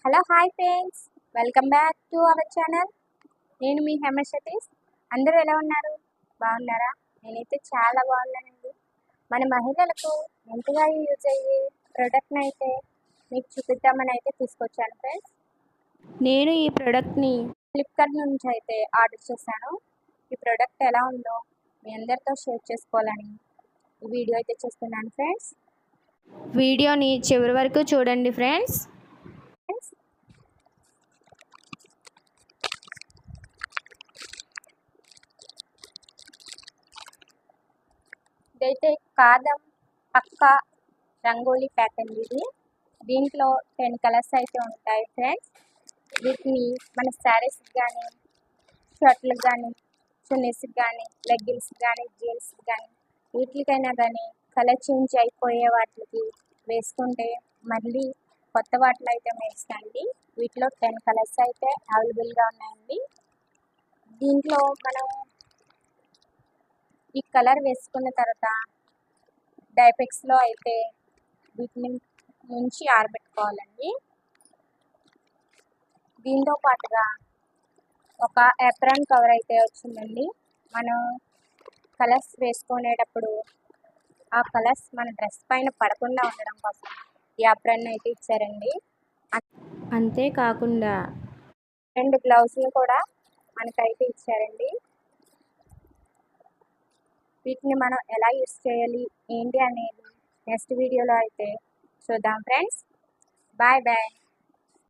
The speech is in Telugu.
Hello hi friends, welcome back to our channel. నేను మీ హేమ సతీష్. అందరూ ఎలా ఉన్నారు? బాగున్నారా? నేనైతే చాలా బాగున్నానండి. మన మహిళలకు ఎంతగా యూజ్ అయ్యే ప్రోడక్ట్ని అయితే మీకు చూపిద్దామని అయితే తీసుకొచ్చాను ఫ్రెండ్స్. నేను ఈ ప్రోడక్ట్ని ఫ్లిప్కార్ట్ నుంచి అయితే ఆర్డర్ చేశాను. ఈ ప్రోడక్ట్ ఎలా ఉందో మీ అందరితో షేర్ చేసుకోవాలని ఈ వీడియో అయితే చేస్తున్నాను ఫ్రెండ్స్. వీడియోని చివరి వరకు చూడండి ఫ్రెండ్స్. ఇదైతే కాదం పక్క రంగోలీ ప్యాక్ అండి. దీంట్లో 10 కలర్స్ అయితే ఉంటాయి ఫ్రెండ్స్. వీటిని మన శారీస్కి కానీ, షర్ట్లకు కానీ, చున్నీస్కి కానీ, లెగ్గిన్స్కి కానీ, జీన్స్కి కానీ, వీటికైనా కానీ కలర్ చేంజ్ అయిపోయే వాటికి వేసుకుంటే మళ్ళీ కొత్త వాటిలో అయితే వేస్తాయండి. వీటిలో 10 కలర్స్ అయితే అవైలబుల్గా ఉన్నాయండి. దీంట్లో మనం ఈ కలర్ వేసుకున్న తర్వాత డైపెక్స్లో అయితే వీటిని నుంచి ఆరబెట్టుకోవాలండి. దీంతో పాటుగా ఒక ఏప్రాన్ కవర్ అయితే వచ్చిందండి. మనం కలర్స్ వేసుకునేటప్పుడు ఆ కలర్స్ మన డ్రెస్ పైన పడకుండా ఉండడం కోసం ఈ ఏప్రాన్ అయితే ఇచ్చారండి. అంతేకాకుండా 2 గ్లౌజులు కూడా మనకైతే ఇచ్చారండి. వీటిని మనం ఎలా యూస్ చేయాలి ఏంటి అనేది నెక్స్ట్ వీడియోలో అయితే చూద్దాం ఫ్రెండ్స్. Bye bye.